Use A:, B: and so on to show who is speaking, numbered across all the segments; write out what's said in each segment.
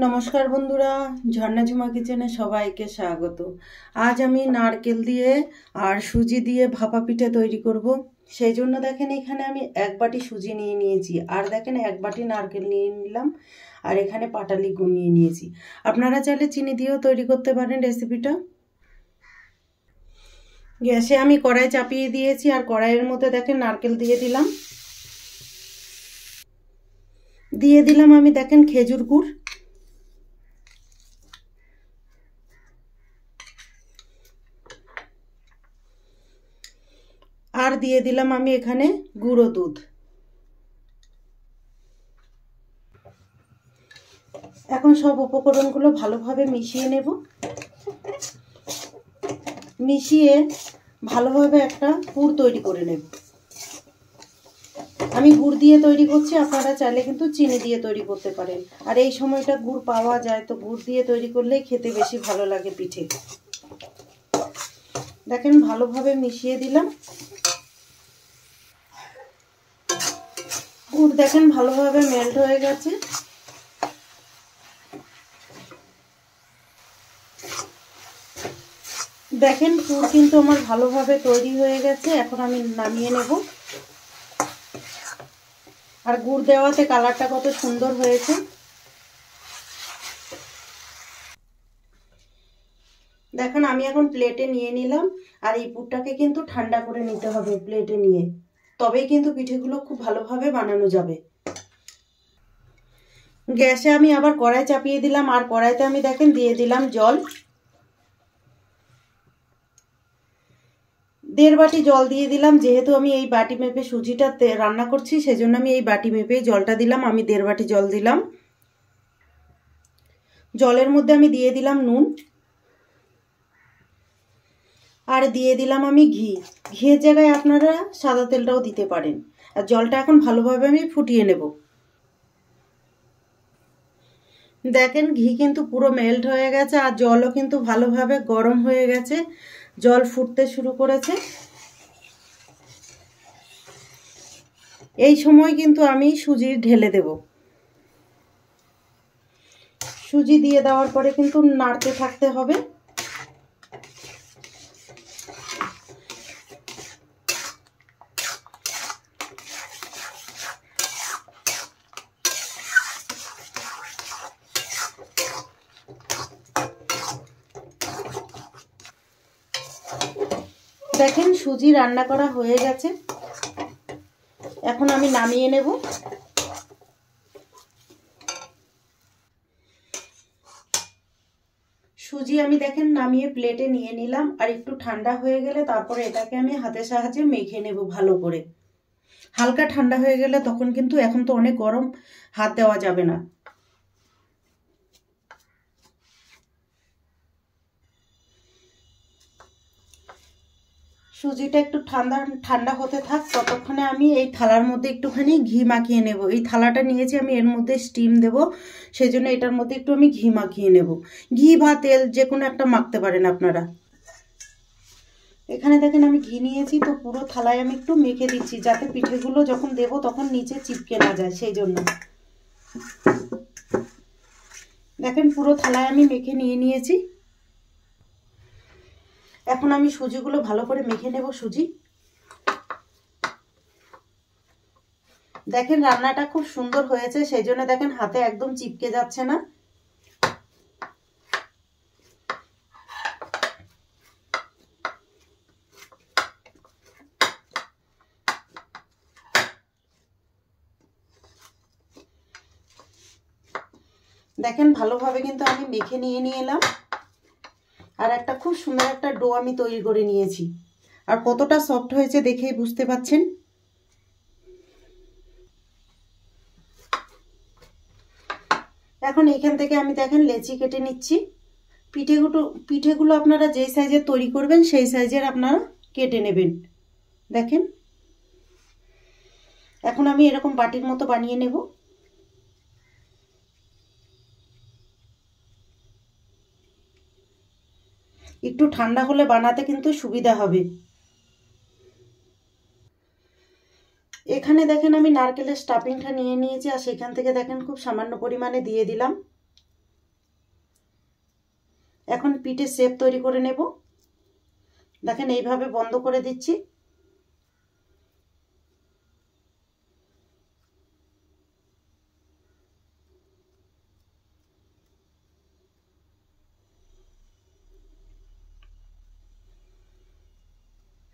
A: নমস্কার বন্ধুরা, ঝর্ণা ঝুমা কিচেনে সবাইকে স্বাগত। আজ আমি নারকেল দিয়ে আর সুজি দিয়ে ভাপা পিঠে তৈরি করব। সেই জন্য দেখেন এখানে আমি 1 বাটি সুজি নিয়ে নিয়েছি, আর দেখেন 1 বাটি নারকেল নিয়ে নিলাম, আর এখানে পাটালি গুড় নিয়ে নিয়েছি। আপনারা চাইলে চিনি দিয়েও তৈরি করতে পারেন রেসিপিটা। গ্যাসে আমি কড়াই চাপিয়ে দিয়েছি, আর কড়াইয়ের মধ্যে দেখেন নারকেল দিয়ে দিলাম আমি দেখেন খেজুর গুড়, আর দিয়ে দিলাম আমি এখানে গুঁড়ো দুধ। এখন সব উপকরণগুলো ভালোভাবে মিশিয়ে নেব। মিশিয়ে ভালোভাবে একটা পুর তৈরি করে নেব। আমি গুড় দিয়ে তৈরি করছি, আপনারা চাইলে কিন্তু চিনি দিয়ে তৈরি করতে পারেন। আর এই সময়টা গুড় পাওয়া যায়, তো গুড় দিয়ে তৈরি করলেই খেতে বেশি ভালো লাগে পিঠে। দেখেন ভালোভাবে মিশিয়ে দিলাম। গুড় দেখেন ভালোভাবে মেল্ট হয়ে গেছে। দেখেন পুর কিন্তু আমার ভালোভাবে তৈরি হয়ে গেছে। এখন আমি নামিয়ে নেব। আর গুড় দেওয়াতে কালারটা কত সুন্দর হয়েছে। দেখেন আমি এখন প্লেটে নিয়ে নিলাম। আর এই পুরটাকে কিন্তু ঠান্ডা করে নিতে হবে প্লেটে নিয়ে, তবেই কিন্তু পিঠেগুলো খুব ভালোভাবে বানানো যাবে। গ্যাসে আমি আবার কড়াই চাপিয়ে দিলাম, আর কড়াইতে আমি দেখেন দিয়ে দিলাম জল। 1.5 বাটি জল দিয়ে দিলাম। যেহেতু আমি এই বাটি মেপে সুজিটা রান্না করছি, সেজন্য আমি এই বাটি মেপে জলটা দিলাম। আমি 1.5 বাটি জল দিলাম। জলের মধ্যে আমি দিয়ে দিলাম নুন, আর দিয়ে দিলাম আমি ঘি। ঘিয়ের জায়গায় আপনারা সাদা তেলটাও দিতে পারেন। আর জলটা এখন ভালোভাবে আমি ফুটিয়ে নেব। দেখেন ঘি কিন্তু পুরো মেল্ট হয়ে গেছে, আর জলও কিন্তু ভালোভাবে গরম হয়ে গেছে। জল ফুটতে শুরু করেছে। এই সময় কিন্তু আমি সুজি ঢেলে দেব। সুজি দিয়ে দেওয়ার পরে কিন্তু নাড়তে থাকতে হবে। দেখেন সুজি রান্না করা হয়ে গেছে। এখন আমি নামিয়ে নেব। সুজি আমি দেখেন নামিয়ে প্লেটে নিয়ে নিলাম। আর একটু ঠান্ডা হয়ে গেলে তারপরে এটাকে আমি হাতের সাহায্যে মেখে নেব ভালো করে। হালকা ঠান্ডা হয়ে গেলে তখন কিন্তু, এখন তো অনেক গরম, হাত দেওয়া যাবে না। সুজিটা একটু ঠান্ডা হতে থাক, ততক্ষণে আমি এই থালার মধ্যে একটুখানি ঘি মাখিয়ে নেব। এই থালাটা নিয়েছি আমি, এর মধ্যে স্টিম দেব, সেই জন্য এটার মধ্যে একটু আমি ঘি মাখিয়ে নেব। ঘি বা তেল যে কোনো একটা মাখতে পারেন আপনারা। এখানে দেখেন আমি ঘি নিয়েছি, তো পুরো থালায় আমি একটু মেখে দিচ্ছি, যাতে পিঠেগুলো যখন দেব তখন নিচে চিপকে না যায়, সেই জন্য। দেখেন পুরো থালায় আমি মেখে নিয়েছি। এখন আমি সুজিগুলো ভালো করে মেখে নেব। সুজি দেখেন রান্নাটা খুব সুন্দর হয়েছে, সেই জন্য দেখেন হাতে একদম চিপকে যাচ্ছে না। দেখেন ভালোভাবে কিন্তু আমি মেখে নিয়ে এলাম। আর একটা খুব সুন্দর একটা ডো আমি তৈরি করে নিয়েছি। আর কতটা সফট হয়েছে দেখেই বুঝতে পাচ্ছেন। এখন এখান থেকে আমি দেখেন লেচি কেটে নিচ্ছি। পিঠেগুলো আপনারা যেই সাইজের তৈরি করবেন সেই সাইজের আপনারা কেটে নেবেন। দেখেন এখন আমি এরকম বাটির মতো বানিয়ে নেব। একটু ঠান্ডা হলে বানাতে কিন্তু সুবিধা হবে। এখানে দেখেন আমি নারকেলের স্টাফিংটা নিয়ে নিয়েছি, আর সেখান থেকে দেখেন খুব সামান্য পরিমাণে দিয়ে দিলাম। এখন পিঠে শেপ তৈরি করে নেব। দেখেন এইভাবে বন্ধ করে দিচ্ছি।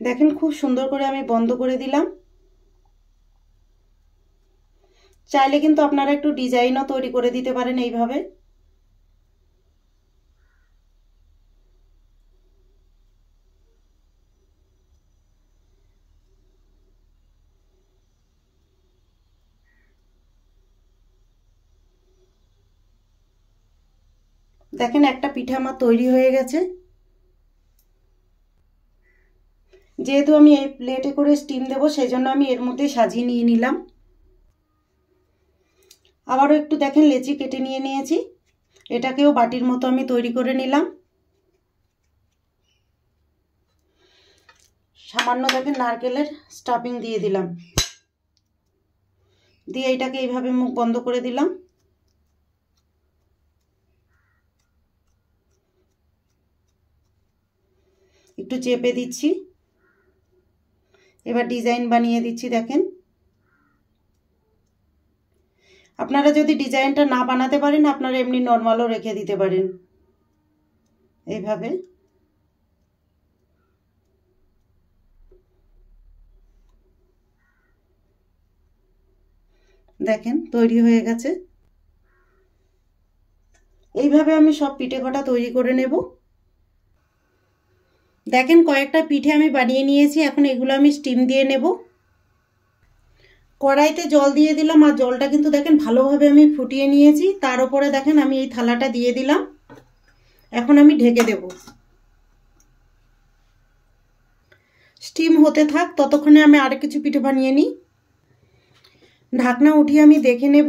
A: দেখেন খুব সুন্দর করে আমি বন্ধ করে দিলাম। চাইলে কিন্তু আপনারা একটু ডিজাইনও তৈরি করে দিতে পারেন এইভাবে। দেখেন একটা পিঠা আমার তৈরি হয়ে গেছে। যেহেতু আমি এই প্লেটে করে স্টিম দেব, সেই জন্য আমি এর মধ্যে সাজিয়ে নিয়ে নিলাম। আবারও একটু দেখেন লেচি কেটে নিয়ে নিয়েছি, এটাকেও বাটির মতো আমি তৈরি করে নিলাম। সামান্য দেখেন নারকেলের স্টাফিং দিয়ে দিলাম, দিয়ে এটাকে এইভাবে মুখ বন্ধ করে দিলাম। একটু চেপে দিচ্ছি, এবার ডিজাইন বানিয়ে দিচ্ছি। দেখেন আপনারা যদি ডিজাইনটা না বানাতে পারেন, আপনারা এমনি নর্মালও রেখে দিতে পারেন এইভাবে। দেখেন তৈরি হয়ে গেছে। এইভাবে আমি সব পিঠে কটা তৈরি করে নেব। দেখেন কয়েকটা পিঠে আমি বানিয়ে নিয়েছি, এখন এগুলো আমি স্টিম দিয়ে নেব। কড়াইতে জল দিয়ে দিলাম, আর জলটা কিন্তু দেখেন ভালোভাবে আমি ফুটিয়ে নিয়েছি। তার উপরে দেখেন আমি এই থালাটা দিয়ে দিলাম। এখন আমি ঢেকে দেব। স্টিম হতে থাক, ততক্ষণে আমি আর কিছু পিঠে বানিয়ে নিই। ঢাকনা উঠিয়ে আমি দেখে নেব।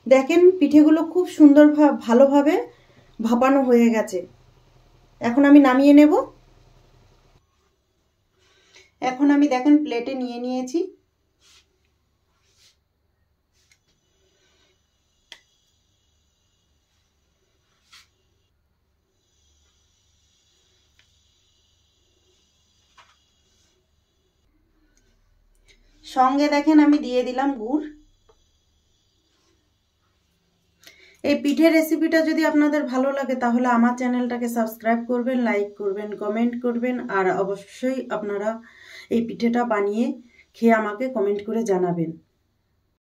A: দেখেন পিঠেগুলো খুব সুন্দর ভালোভাবে ভাপানো হয়ে গেছে। এখন আমি নামিয়ে নেব। এখন আমি দেখেন প্লেটে নিয়ে নিয়েছি। সঙ্গে দেখেন আমি দিয়ে দিলাম গুড়। এই পিঠের রেসিপিটা যদি আপনাদের ভালো লাগে, তাহলে আমার চ্যানেলটাকে সাবস্ক্রাইব করবেন, লাইক করবেন, কমেন্ট করবেন, আর অবশ্যই আপনারা এই পিঠেটা বানিয়ে খেয়ে আমাকে কমেন্ট করে জানাবেন।